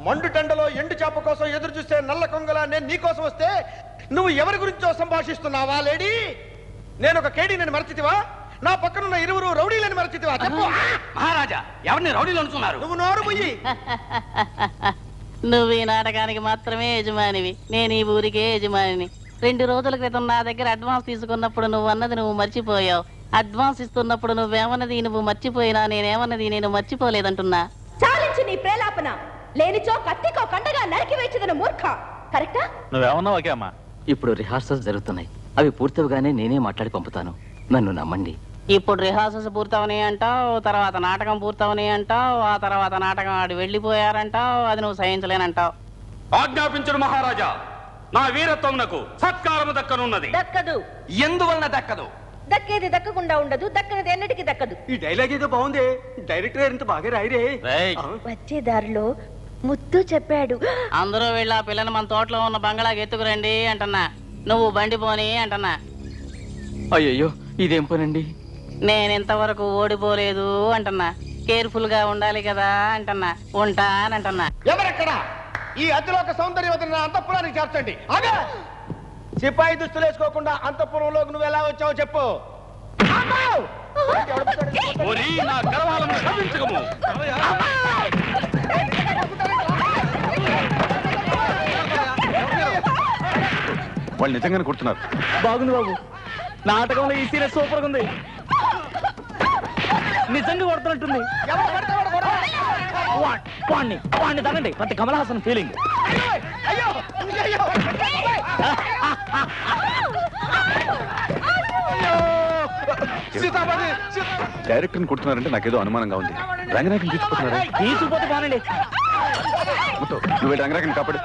మండు టెండలో ఎండు చేప కోసం ఎదురు చూస్తే నల్ల కొంగలా నేను నీకోసం వస్తే నువ్వు ఎవరి గురించో సంభాషిస్తున్నావా లేడీ? నేను ఒక కేడీని మరచితివా? నా పక్కనున్న ఇరువురు రౌడీలని మరచితివా? చెప్పు మహారాజా, ఎవరిని రౌడీలు అనుకున్నారు? నువ్వు నోరు పోయి. నువ్వు ఈ నాటకానికి మాత్రమే యజమానివి, నేను ఈ ఊరికే యజమానిని. 2 రోజుల క్రితం నా దగ్గర అడ్వాన్స్ తీసుకున్నప్పుడు నువ్వు అన్నది నువ్వు మర్చిపోయావు. అడ్వాన్స్ ఇస్తున్నప్పుడు నువ్వేమన్నది నువ్వు మర్చిపోయినా నేనేమన్నది నేను మర్చిపోలేదంటున్నా. చాలించు నీ ప్రేలాపన. లేనిచో కత్తికో కండగా నరికి వేచదన మూర్ఖ. కరెక్టా? నువ్వేమన్నావు ఓకే అమ్మా? ఇప్పుడు రిహార్సల్స్ జరుగుతున్నాయి. అవి పూర్తవగానే నేనే మాట్లాడి పంపుతాను. నన్ను నమ్మండి. ఇప్పుడు రిహార్సల్స్ పూర్తవని అంటావు, తర్వాత నాటకం పూర్తవని అంటావు, ఆ తర్వాత నాటకం ఆడి వెళ్ళిపోయారంటావు. అది నువ్వు సహించలేనంటావు. ఆజ్ఞాపించడు మహారాజా. నా వీరత్వమునకు సత్కారము దక్కనున్నది. దక్కదు. ఎందువలన దక్కదు? దక్కేది దక్కకుండా ఉండదు, దక్కనిది ఎన్నటికి దక్కదు. ఈ డైలాగ్ ఏదో బాగుంది. డైరెక్టర్ ఎంత బాగా రాయిరే. వచ్చే దారిలో ముత్తు చెప్పాడు, అందరూ వెళ్ళి ఆ పిల్లని మన తోటలో ఉన్న బంగ్లాకి ఎత్తుకురండి అంటన్నా. నువ్వు బండి పోని అంటన్నా. అయ్యయ్యో, ఇదేం పనండి? నేను ఇంతవరకు ఓడిపోలేదు అంటన్నా. కేర్ఫుల్ గా ఉండాలి కదా అంటన్నా. ఉంటానంటన్నా. ఎవరెక్కడ? ఈ అతిలోక సౌందర్యవతిని నా అంతఃపురానికి చేర్చండి. అగా సిపాయి దుస్తులు వేసుకోకుండా అంతఃపురంలోకి నువ్వు ఎలా వచ్చావో చెప్పు. నా గర్వాలను క్షమించకము. వాళ్ళు నిజంగానే కొడుతున్నారు. బాగుంది బాబు, నాటకంలో ఈ సీన్ సూపర్ గా ఉంది. నిజంగా కొడుతున్నట్టుంది. వాడిని తనండి, ప్రతి కమల్ హాసన్ ఫీలింగ్. డైరెక్టర్ కొడుతున్నారంటే నాకేదో అనుమానంగా ఉంది. రంగనాయకుని తీసుకుపోతున్నారా? తీసుకుపోతే బానండి. నువ్వు రంగనాయకుని కాపాడు.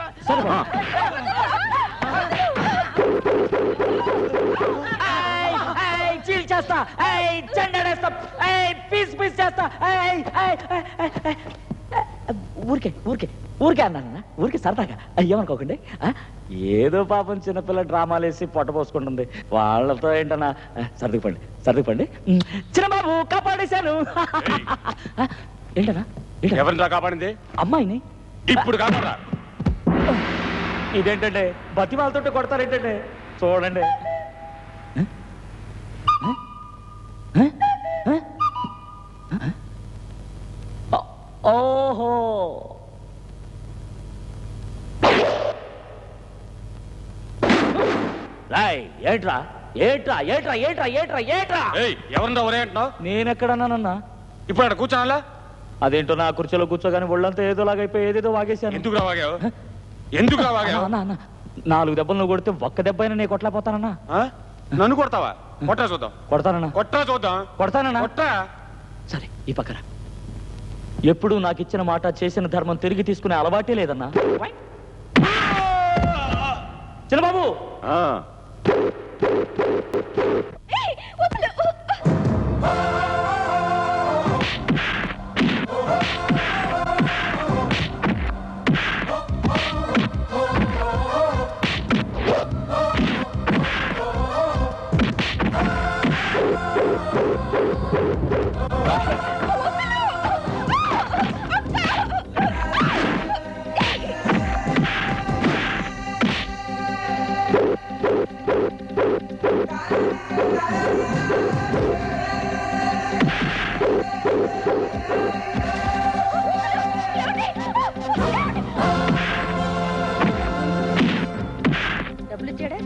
చీల్ చేస్తా, చెండాడేస్తా, పీస్ పీస్ చేస్తా. ఊరికే ఊరికే ఊరికే అన్నా, ఊరికే సరదాగా ఏమనుకోకండి. ఏదో పాపం చిన్నపిల్ల డ్రామాలు వేసి పొట్ట పోసుకుంటుంది. వాళ్ళతో ఏంటన్నా సర్దుకుపండి, సర్దుకుపండి. చిన్నబాబు కాపాడేశాను. ఏంటన్నా? ఎవరిని కాపాడింది? అమ్మాయిని. ఇప్పుడు కాపాడా? ఇదేంటంటే బతి వాళ్ళతో కొడతారేంటంటే చూడండి. ఓహో, ఏట్రా ఏట్రా ఏట్రా ఏట్రా ఏట్రా ఏట్రా? ఎవరిని ఒరే అంటున్నావు? నేనెక్కడన్నానన్నా? ఇప్పుడు అక్కడ కూర్చోనాలా? అదేంటో నా కుర్చీలో కూర్చోగానే ఒళ్ళంతా ఏదోలాగైపోయి ఏదేదో వాగేశాను. ఎందుకు రావాగావు? ఎందుకు రావాగావు? అన్న 4 దెబ్బలు నువ్వు కొడితే ఒక్క దెబ్బ అయినా నేను కొట్టలేకపోతానన్నా. నన్ను కొడతావా? కొట్టా చూద్దాం. కొడతానన్నా, కొట్టా చూద్దాం. కొడతానన్నా. కొట్టా. సరే, ఈ పక్కన. ఎప్పుడు నాకు ఇచ్చిన మాట చేసిన ధర్మం తిరిగి తీసుకునే అలవాటే లేదన్నా. చిన్నబాబు,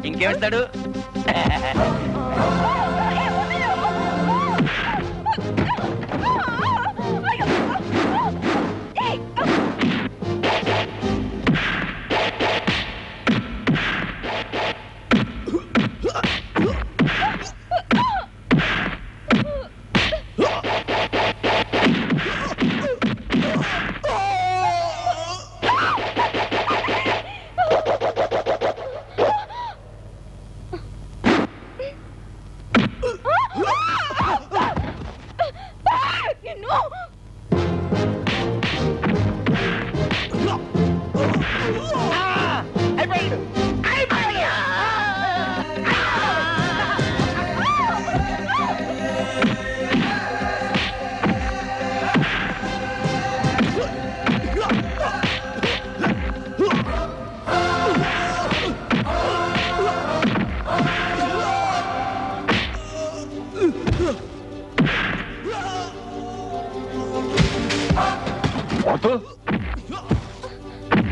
ఇంకేమిస్తాడు?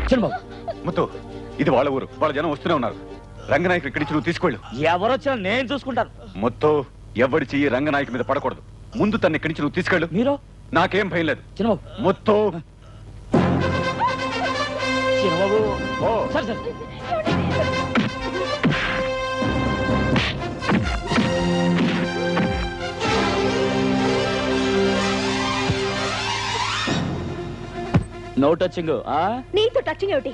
చిన్నబాబు ముత్తు ఇది వాళ్ళ ఊరు, వాళ్ళ జనం వస్తూనే ఉన్నారు. రంగనాయకుడు ఇక్కడి నుంచి నువ్వు తీసుకెళ్ళు. ఎవరొచ్చినా నేను చూసుకుంటాను. ముత్తు ఎవరి చెయ్యి రంగనాయకు మీద పడకూడదు. ముందు తన ఇక్కడి నుంచి నువ్వు తీసుకెళ్ళు. మీరు నాకేం భయం లేదు. చిన్నబాబు ముత్తు చిన్నబాబు ఓ సరే సరే నో టచింగ్. నీతో టచింగ్ ఏమిటి?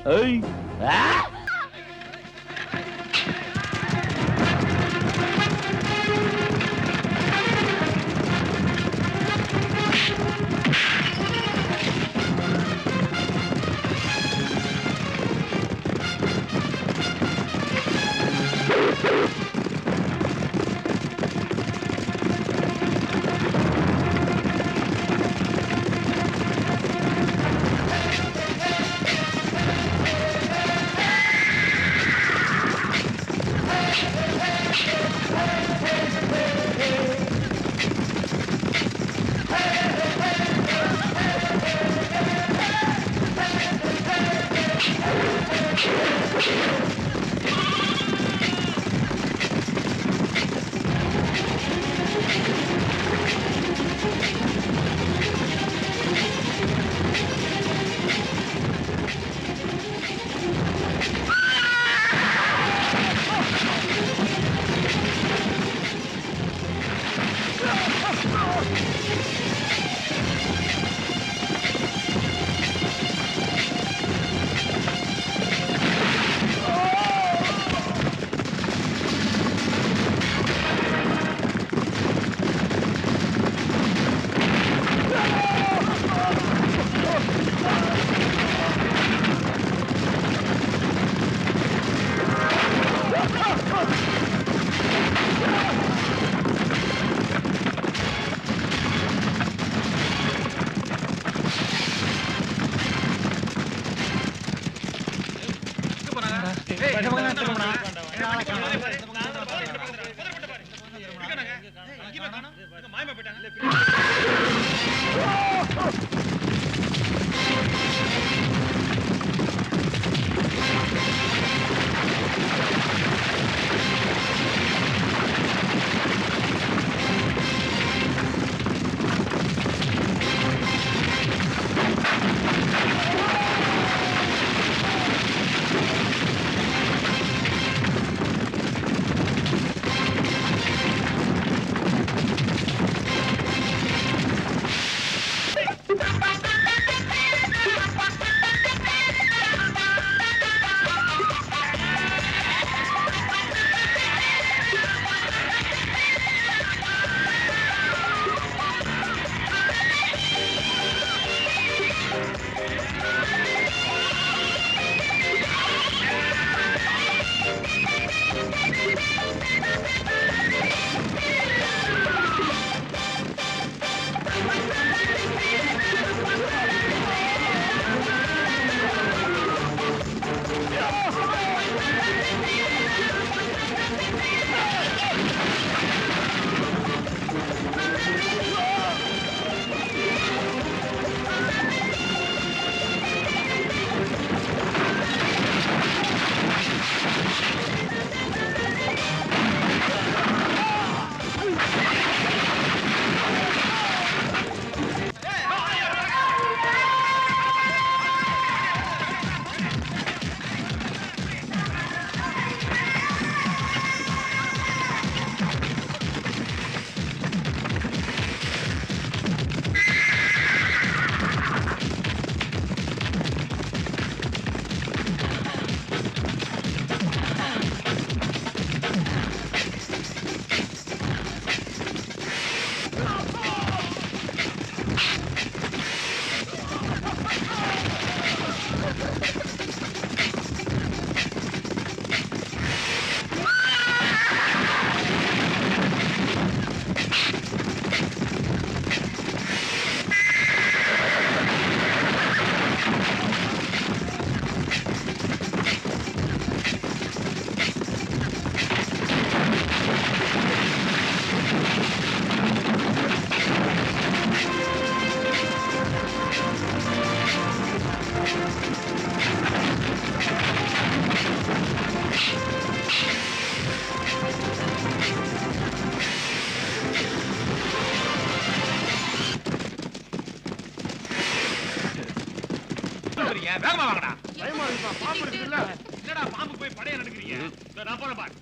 நினைக்கிறீங்க வேகமா வாங்கடா பாம்பு இருக்குல்ல என்னடா பாம்பு போய் படைய நினைக்கிறீங்க நான் போறேன் பாரு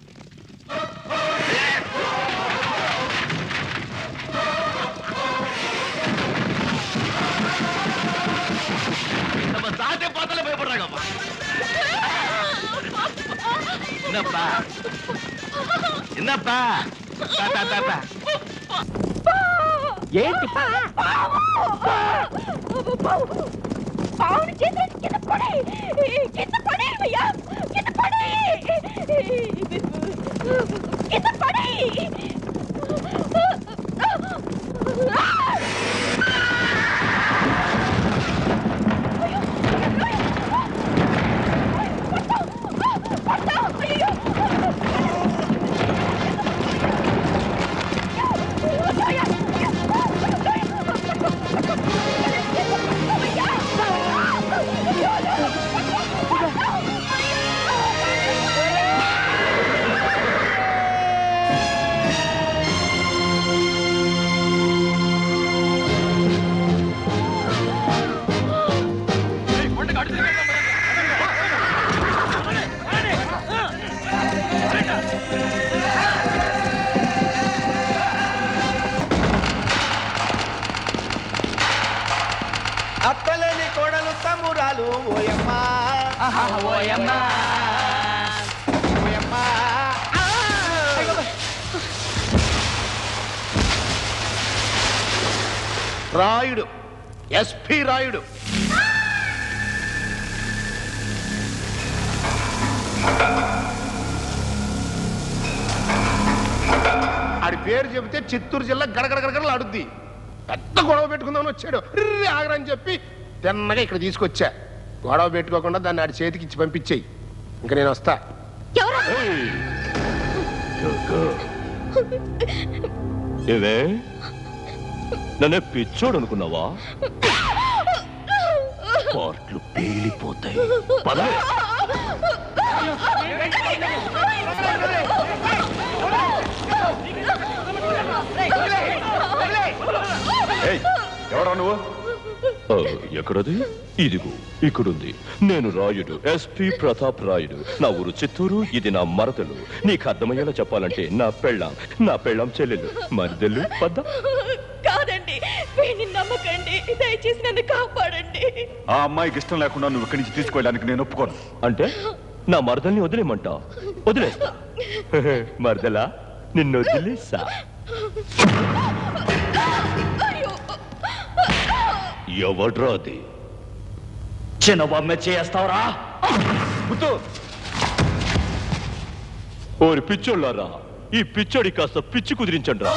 நம்ம சாட்டை பார்த்தாலே பயப்படுறாங்கப்பா. என்னப்பா என்னப்பா ఏంటి పావుని చేతి కింద పడేయ్యా కింద పడేయ్ అక్కలేని కోడలు తమ్మురాలు ఓయమ్మా ఓయమ్మా ఓయమ్మా రాయుడు ఎస్పి రాయుడు ఆడి పేరు చెబితే చిత్తూరు జిల్లా గడగడగడగడలు అడుద్ది పెద్ద గొడవ పెట్టుకుందామని వచ్చాడు ఆగరని చెప్పి తిన్నగా ఇక్కడ తీసుకొచ్చా గొడవ పెట్టుకోకుండా దాన్ని ఆడి చేతికి ఇచ్చి పంపించేయి ఇంకా నేను వస్తా ఏవే నన్నే పిచ్చోడు అనుకున్నావా పార్ట్లు పేలిపోతాయి పద ఎవరా నువ్వు ఎక్కడది ఇదిగో ఇక్కడుంది నేను రాయుడు ఎస్పి ప్రతాప్ రాయుడు నా ఊరు చిత్తూరు ఇది నా మరదలు నీకు అర్థమయ్యేలా చెప్పాలంటే నా పెళ్ళాం చెల్లెలు మరదలు పద్ద కాదండి వీడిని నమ్మకండి దయచేసి నన్ను కాపాడండి ఆ అమ్మాయికి ఇష్టం లేకుండా నువ్వు ఇక్కడి నుంచి తీసుకెళ్ళడానికి నేను ఒప్పుకోను. అంటే నా మరదల్ని వదిలేమంటా వదిలేస్తా మరదలా నిన్ను వదిలేసా ఎవడ్రా అది చిన్న బొమ్మ చేస్తావురా ఓరి పిచ్చోళ్ళారా ఈ పిచ్చోడి కాస్త పిచ్చి కుదిరించండి రా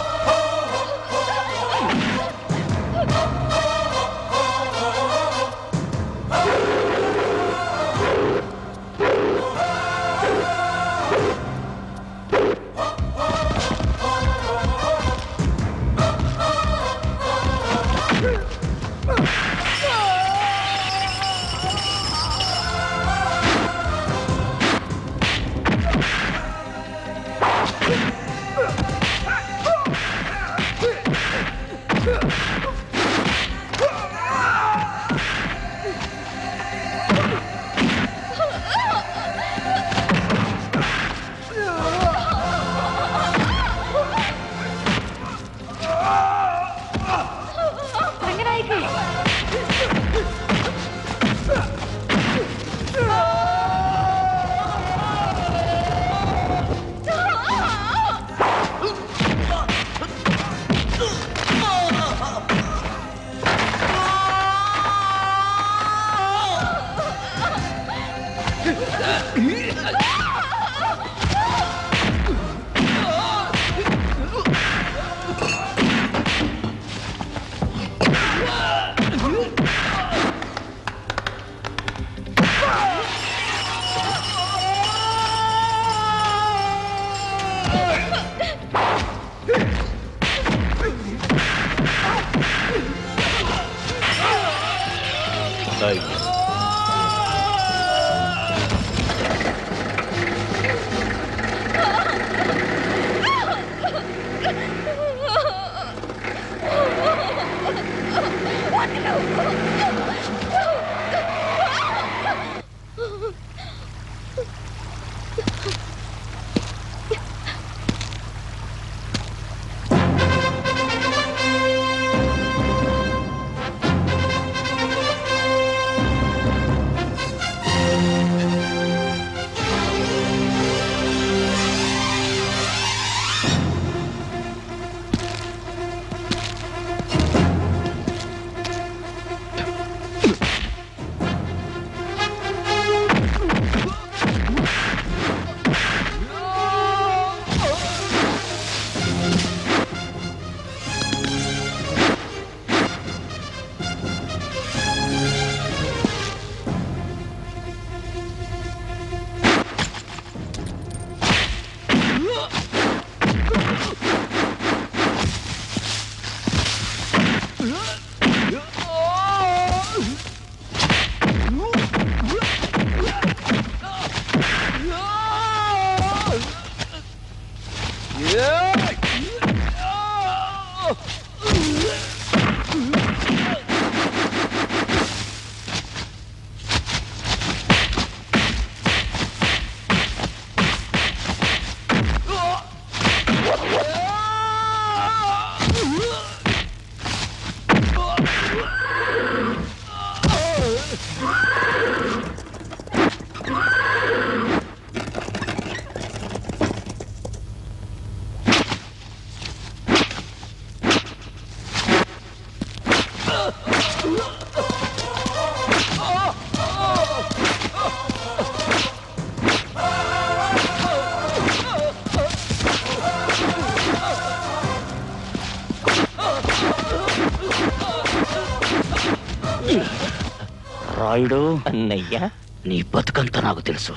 రాయుడు, అన్నయ్యా, నీ బతుకంతా నాకు తెలుసు.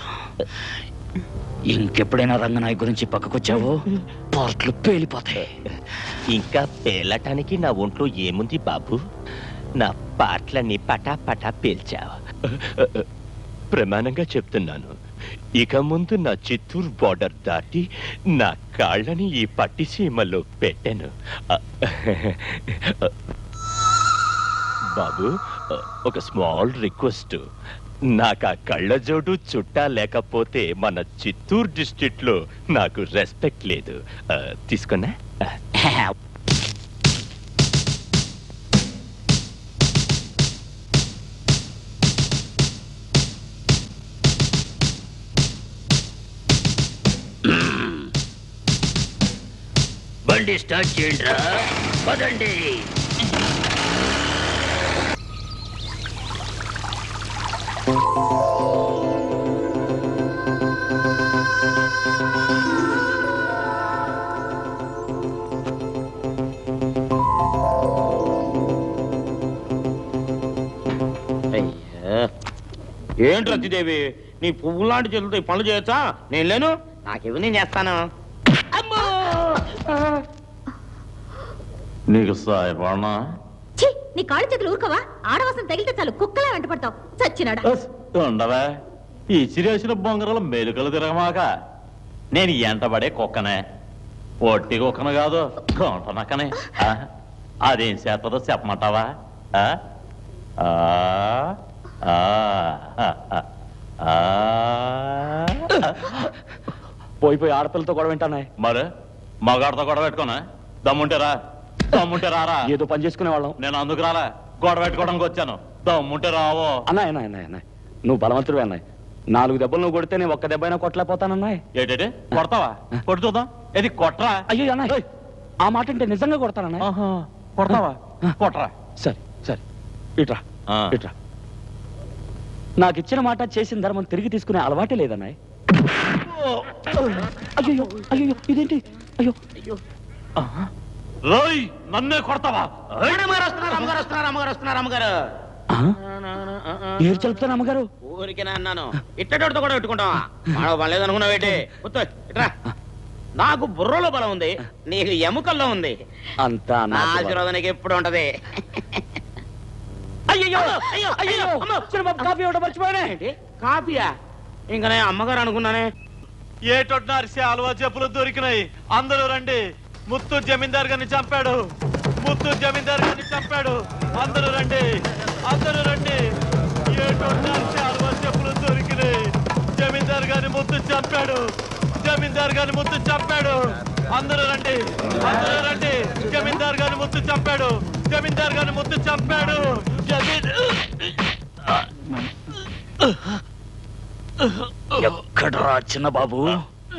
ఇంకెప్పుడైనా రంగనాయక్ గురించి పక్కకొచ్చావో పార్ట్లు పేలిపోతాయి. ఇంకా పేలటానికి నా ఒంట్లో ఏముంది బాబు? నా పాటలన్నీ పటా పటా పేల్చావు. ప్రమాణంగా చెప్తున్నాను, ఇక ముందు నా చిత్తూరు బార్డర్ దాటి నా కాళ్ళని ఈ పట్టిసీమలో పెట్టాను. బాబు, ఒక స్మాల్ రిక్వెస్ట్. నాకు ఆ కళ్ళజోడు చుట్టా లేకపోతే మన చిత్తూరు డిస్ట్రిక్ట్ లో నాకు రెస్పెక్ట్ లేదు. తీసుకున్నా? బండి స్టార్ట్ చేయండి, పదండి. ఏంటి రతిదేవి, నీ పువ్వు లాంటి చేతులతో పనులు చేయొచ్చా? నేను లేను, నాకేవి నేను చేస్తాను. నీకు సాయపడనా? నీ కాళ్ళు చేతులు ఊరుకోవా? ఆడవాసం తగిలితే చాలు కుక్కలా వెంట పడతావు. చచ్చినాడా? ఉండవా, ఈ చిరేసిన బొంగరల మెలుకలు తిరగమాక. నేను ఎంటబడే కుక్కనే, ఒట్టి కుక్కను కాదు, గొంట నక్కనే. అదేం చేస్తుందో చెప్పమంటావా? పోయిపోయి ఆడపిల్లతో గొడవ వింటానే. మరి మగాడితో గొడవ పెట్టుకోనా? దమ్ముంటేరా, దమ్ముంటే రారా. ఏదో పని చేసుకునే వాళ్ళం. నేను అందుకు రాలా, గొడవ పెట్టుకోవడానికి వచ్చాను. దమ్ముంటే రావో. అన్నాయ్ నువ్వు బలవంతుడివే అన్నాయ్. 4 దెబ్బలు నువ్వు కొడితే నేను ఒక్క దెబ్బ అయినా కొట్టలేకపోతానన్నాయ్. ఏంటంటే కొడతావా? కొట్టి చూద్దాం. ఏది కొట్రా? అయ్యో అన్నాయ్, ఆ మాట అంటే నిజంగా కొడతానన్నాయ్. కొడతావా? కొట్రా. సరే సరే, ఇట్రా ఇట్రా. నాకు ఇచ్చిన మాట చేసిన ధర్మం తిరిగి తీసుకునే అలవాటే లేదన్నాయ్. అయ్యో అయ్యో, ఇదేంటి? అయ్యో అయ్యో, రోయ్, నన్నే కొడతావా? అమ్మగారు ఏరు చెల్పుతాను అమ్మగారు. ఊరికేనా అన్నాను, ఇట్టడితో కూడా పెట్టుకుంటావా? మాడవ పని అనుకున్నావేటి? ఇట్రా. నాకు బుర్రలో బలం ఉంది, నీకు ఎముకల్లో ఉంది. అంతా ఆశీర్వాదానికి ఎప్పుడు ఉంటది. అయ్యో అయ్యో అయ్యో, కాఫీ ఇవ్వడం మర్చిపోయానే. కాఫీయా? ఇంకా నేను అమ్మగారు అనుకున్నానే. ఏటొట్టినారిసే అలవా చెప్పులు దొరికినాయి, అందరూ రండి. ముత్తు జమీందార్ గారిని చంపాడు, ముత్తు జమీందార్ గారిని చంపాడు. అందరూ రండి, అందరూ రండి. ఏటొట్టినారిసే అలవా చెప్పులు దొరికినాయి. జమీందార్ గారిని ముత్తు చంపాడు, జమీందార్ గారిని ముత్తు చంపాడు. అందరూ రండి, అందరూ రండి. జమీందార్ గారిని ముత్తు చంపాడు, జమీందార్ గారిని ముత్తు చంపాడు. ఎక్కడరా చిన్న బాబు?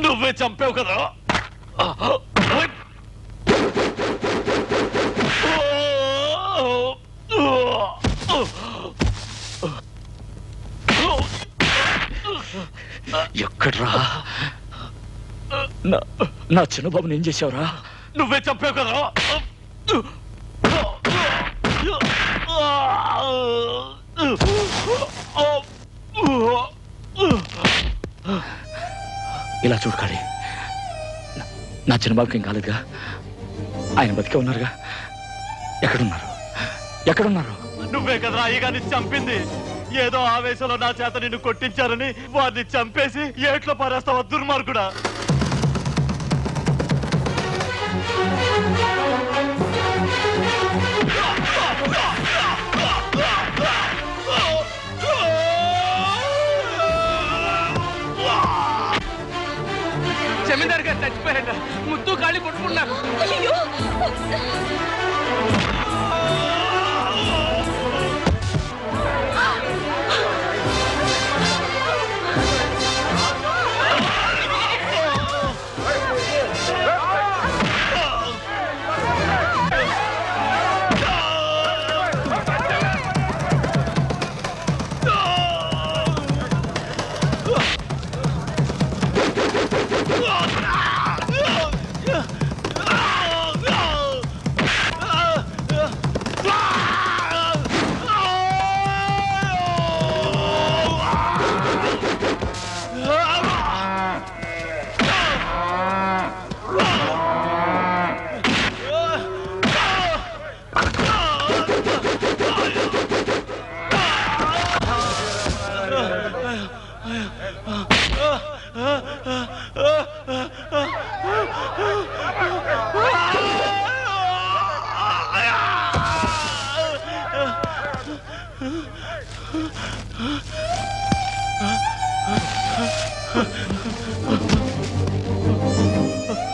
నువ్వే చంపావు కదా. ఎక్కడ్రా? నా చిన్నబాబుని ఏం చేసావురా? నువ్వే చంపావు కదా. ఇలా చూడకాలి, నా చిన్నబాబుకి ఏం కాలేదుగా? ఆయన బతికే ఉన్నారుగా? ఎక్కడున్నారు? ఎక్కడున్నారు? నువ్వే కదరా అయ్యగారిని చంపింది. ఏదో ఆవేశంలో నా చేత నిన్ను కొట్టించారని వారిని చంపేసి ఏట్లో పారేస్తావా దుర్మార్గుడా? జమీందార్ గారు చచ్చిపోయాడ. ముద్దు కాళీ కొట్టుకున్నారు.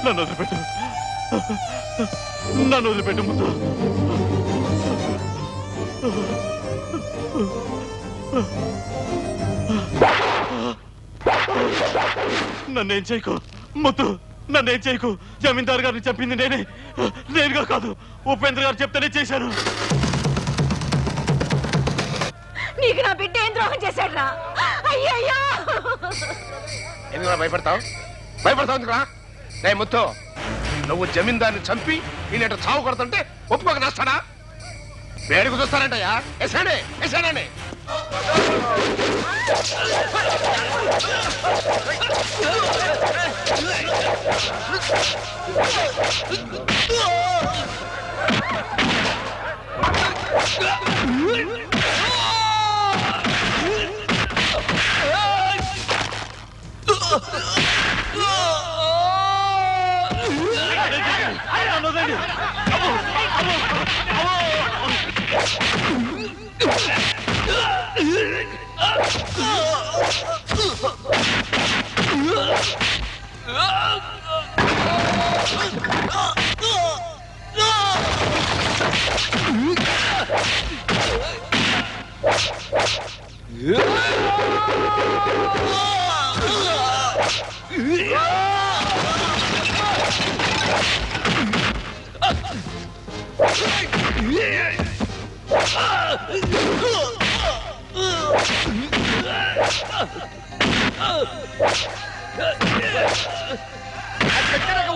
నన్ను వదిలిపెట్టు, నన్ను వదిలిపెట్టు ముద్దు. నన్నేం చేయకు ముద్దు, నన్నేం చేయకు. జమీందారు గారిని చెప్పింది నేనుగా కాదు, ఉపేంద్ర గారు చెప్తేనే చేశాను. నీకు నా బిడ్డ ఏం ద్రోహం చేశాడు రా? అయ్యయ్యో! ఎందుకు భయపడతావు? భయపడతావు రే ముత్తు, నువ్వు జమీందారిని చంపి ఈయన చావు కొడుతుంటే ఒప్పుకోక నస్తాడా? వేడుకు చూస్తారంటయ్యా. ఎసాడే ఎసాడని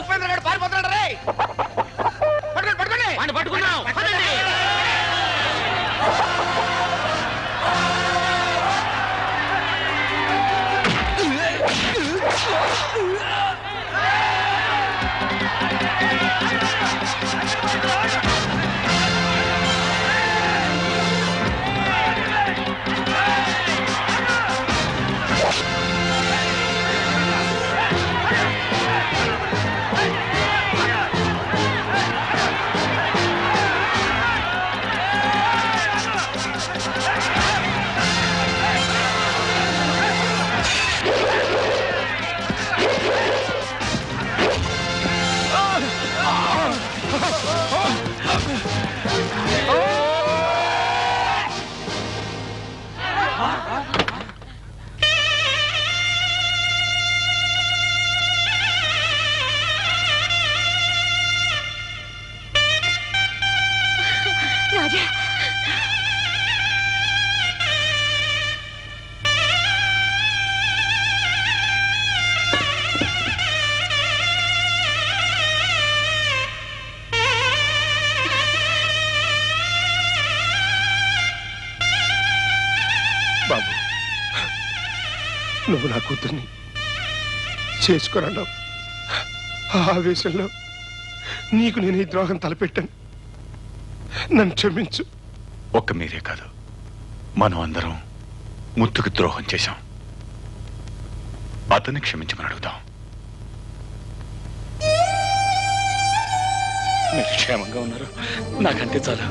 ఉపేంద్ర గారు పారిపోతున్నాడు రే. పట్టుకోండి వాడిని పట్టుకున్నాం. రాజా, బాబు, నువ్వు నా కూతుర్ని చేసుకున్నావు. ఆ ఆవేశంలో నీకు నేను ఈ ద్రోహం తలపెట్టాను. నన్ను క్షమించు. ఒక్క మీరే కాదు, మనం అందరం ముత్తుకి ద్రోహం చేశాం. అతన్ని క్షమించమని అడుగుదాం. మీరు క్షేమంగా ఉన్నారు, నాకంతే చాలు.